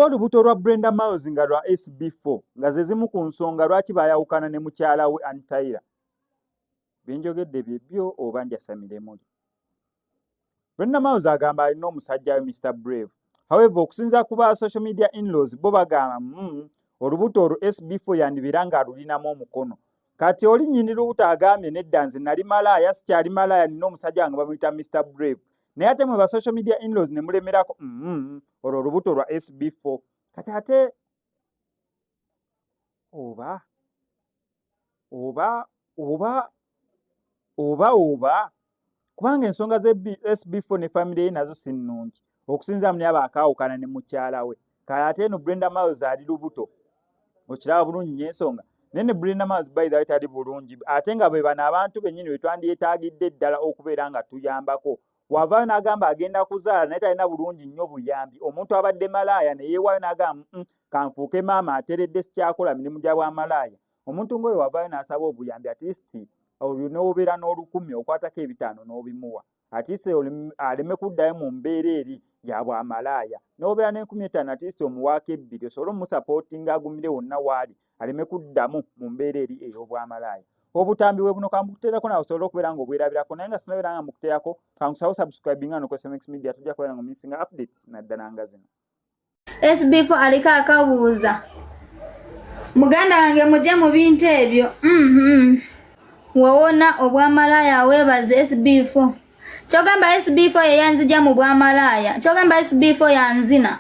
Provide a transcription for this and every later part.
kuba olubuto lwa Brenda Miles nga lwa SB4 nga ze zimu ku nsonga lwaki bayawukana ne mukyala we Anitaira. Binjogedde byebyo oba njasamire muli. Brenda Miles agamba alina omusajja we Mr. Brave. However, okusinza ku ba social media in-laws bo bagamba olubuto olwo SB4 yandibira nga alulinamu omukono. Kati oli nnyini lubuto agambye nedda nze nali malaaya sikyali malaaya nina omusajja nga bamuyita Mr. Brave. Naye ate mwe ba social media in-laws ne mulemerako olwo olubuto lwa SB4. Kati ate oba kubanga ensonga ze SB4 ne family ye nazo si nnungi okusinza muni abaakaawukana ne mukyala we. Kale ate eno Brenda Miles ali lubuto okiraba bulungi nnyo ensonga naye ne Brenda Miles by the way tali bulungi ate nga bwe bano abantu bennyini bwe twandyetaagidde ddala okubeera nga tuyambako. Wavaayo n'agamba agenda kuzaala naye talina bulungi nnyo buyambi. Omuntu abadde malaaya ne yeewaayo n'agamba kanfuuke maama ateredde sikyakola mirimu gya bwamalaaya. Omuntu ng'oyo wavaayo n'asaba obuyambi at least olwo n'obeera n'olukumi okwatako ebitaano n'obimuwa at least aleme kuddayo mu mbeera eri ya bwamalaaya. N'obeera n'50 at least omuwaako 2 osobole omusapootinga agumire wonna waali aleme kuddamu mu mbeera eri ey'obwamalaaya. Obutambi bwe buno kambukuteerako nawe osobola okubeera ng'obwerabirako naye nga sinabeera nga mbukuteerako kankusawo subscribinga no SMS Media tujja kubeera nga mumisinga updates naddala nga zino. SB4 aliko akabuuza muganda wange mujje mu bintu ebyo wawona obwamalaaya weebaze SB4 kyogamba SB4 yeyanzija mu bwamalaaya kyogamba SB4 yanzina.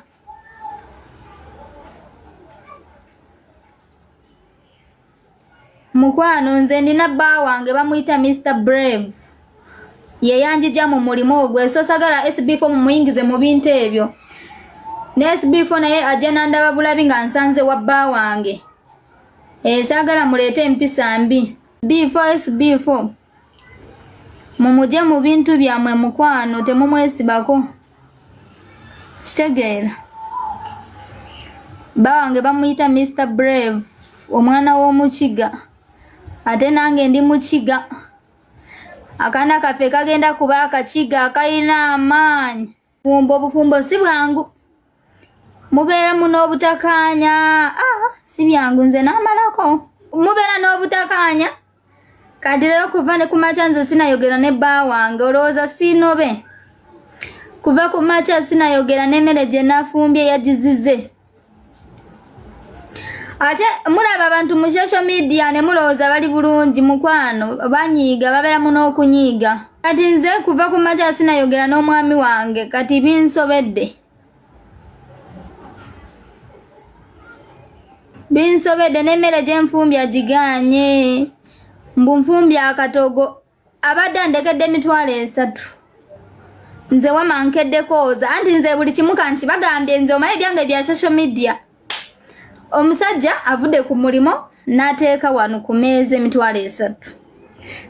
Mukwano nze ndina bba wange bamuyita Mr. Brave yeyanjija mu mulimu ogwe so sagala SB4 mumuyingize mu bintu ebyo ne SB4 naye ajja nandaba bulabi nga nsanze wa bba wange sagala muleete empisa mbi. SB4 mumuje mu bintu byammwe mukwano temumwesibako kitegeera. Bba wange bamuyita Mr. Brave omwana w'omukiga ate nange ndi mukiga akaana kaffe kagenda kuba akakiga akayina amaanyi. Obufumbo si bwangu mubeera muno obutakaanya si byangu nze n'amalako mubeera n'obutakaanya. Kati leero kuva ne kumakya nze sinayogera ne bba wange olowooza siinobe kuva ku makya sinayogera n'emmere gye nafumbye yagizize. Ate mulaba abantu mu social media ne mulowooza bali bulungi mukwano banyiiga babeera muno okunyiiga. Kati nze kuva ku makya sinayogera n'omwami wange kati binsobedde n'emmere gye nfumbye agigaanye mbu nfumbye akatogo abadde andekedde 3,000 nze wama nkeddekooza anti nze buli kimu kanki bagambye nze omanyi ebyange bya social media. Omusajja avudde ku mulimo n'ateeka wano ku meeza 3,000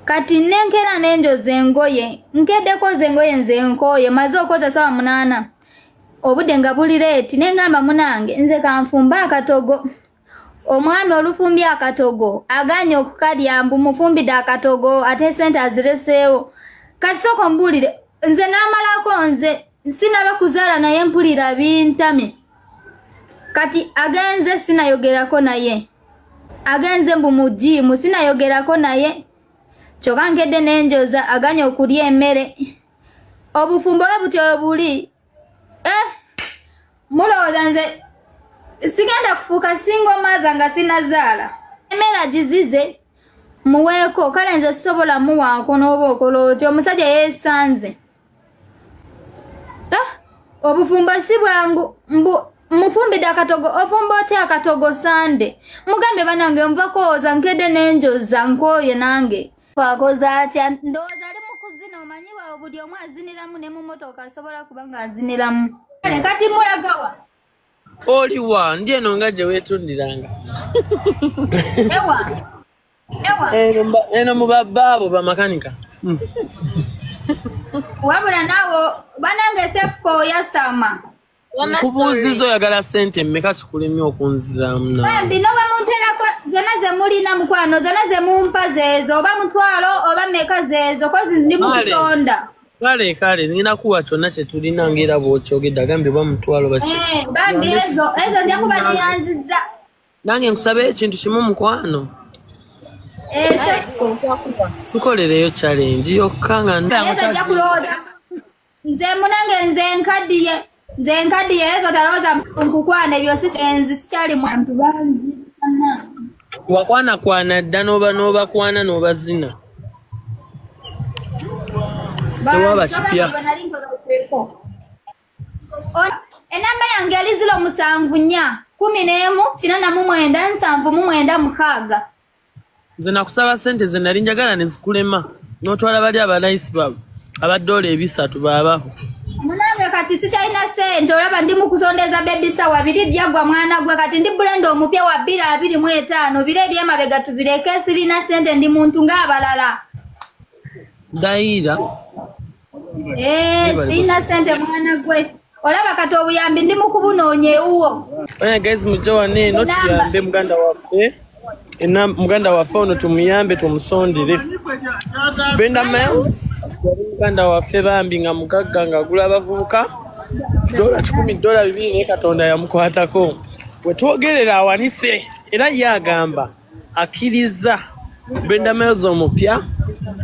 kati nenkera n'enjoza engoye nkeddekooza engoye nze nkooye maze okoza 8 obudde nga buli leeti nengamba munange nze kanfumba akatogo. Omwami olufumbye akatogo aganye okukalya mbu mufumbidde akatogo ate sente azireseewo. Kati sooka mbuulire nze n'amalako nze sinaba kuzaala naye mpulira bintamye. Kati agenze sinayogerako naye agenze mbu mu jimu sinayogerako naye kyokka nkedde n'enjoza aganye okulya emmere. Obufumbo bwe butyo buli mulowooza nze sigenda kufuuka single mother nga sinazaala. Emmere agizize muweeko kale nze sisobola muwaako n'oba okola otyo omusajja yeesanze. Obufumbo si bwangu mbu mufumbidde akatogo ofumba otya akatogo sande mugambye banange nva kooza nkedde n'enjoza nkooye nange akoza atya ndowooza ali mu kuzina omanyi wawe buli omu aziniramu ne mu motoka asobola kuba nga aziniramu. Kati mulagawa oliwa ndi eno nga gye weetundiranga eno mu babbaabo bamakanika wabula naawe banange sefo yasama nkubuuziza oyagala sente mmeka kikulemye okunziramu bino bwe munterako zonna ze mulina mukwano zonna ze mumpa zeezo oba 1,000 oba mmeka zeezo kozi ndi mu kusonda kale nina kuwa kyonna kye tulina ngera bw'okyogedde agambye bwa mutwalo baki bambi ezo nja kuba neyanziza nange nkusabe ekintu kimu mukwano tukolereyo challenge yokka nga nja kulooda nze munange nze nkaddiye ezo talooza nkukwana ebyo enzi sikyali muntu bangi wakwana dda n'obakwana n'obazina tewaba kipya enamba yange yali 074197996 nze nakusaba sente ze nali njagala ne zikulema n'otwala bali abalayisi babo abadoola 3 baabaho munange kati sikyalina sente olaba ndi mu kusondeza bebisawa 2 byaggwa mwana gwe kati ndi bulenda omupya wa 225 bire ebyemabega tubireke sirina sente ndi muntu ng'abalala dayira sirina sente mwana gwe olaba kati obuyambi ndi mu kubunoonya ewuwo guys mujja wane eno tuyambe muganda waffe ono tumuyambe tumusondere Brenda Miles muganda waffe bambi nga mugagga ng'agula abavubuka $10 2 Katonda yamukwatako wetwogerera awanise era yagamba akkiriza Brenda Miles omupya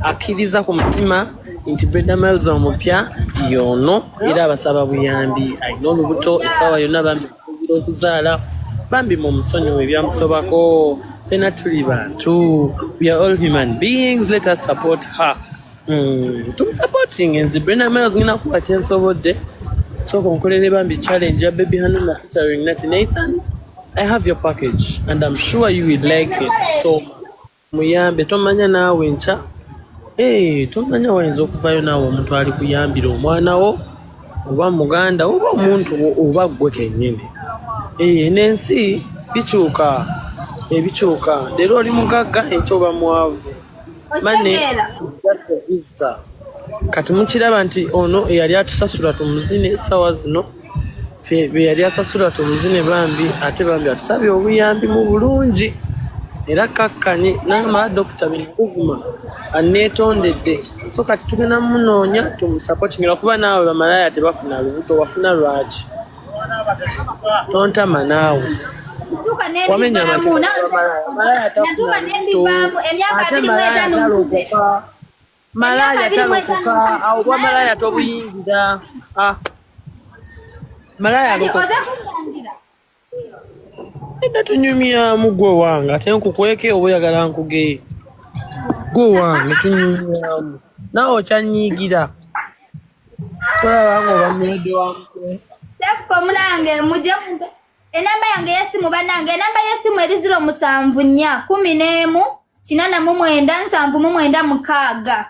akkiriza ku mutima nti Brenda Miles omupya yono era abasaba buyambi alina olubuto essaawa yonna bambi okuzaala bambi mu musonyiwe ebyamusobako fena tuli bantu we are all human beings let us support her tumusupporting nzi Brenda Miles ngina kuba kyensobodde sooka nkolere bambi challenge ya Baby Hanuma featuring Nati Nathan. I have your package and I'm sure you will like it so muyambe tomanya naawe nca tomanya wayinza okuvayo naawe omuntu ali kuyambira omwana wo oba muganda oba omuntu oba gwe kennyini n'ensi bikyuka leero oli mugagga enkya oba mwavu kati mukiraba nti ono eyali atusasula tumuzine essaawa zino be yali asasula tumuzine bambi ate bambi atusabye obuyambi mu bulungi era kakkanye n'amala Dr. Binkuguma aneetondedde so kati tugenda munoonya tumusapotingira kuba naawe bamalaya tebafuna lubuto wafuna lwaki tontama naawe wamenya malaya talokoka awo malaya tobuyingira malaya alokoka edda tunyumyamu gwe wange ate nkukweke oba oyagala nkugeye gwe wange tunyumyamu naawe okyanyiigira tolabanga oba mulwadde wa mutwe Tefko munange muje enamba yange yesimu banange enamba yesimu eri 074 11 899 796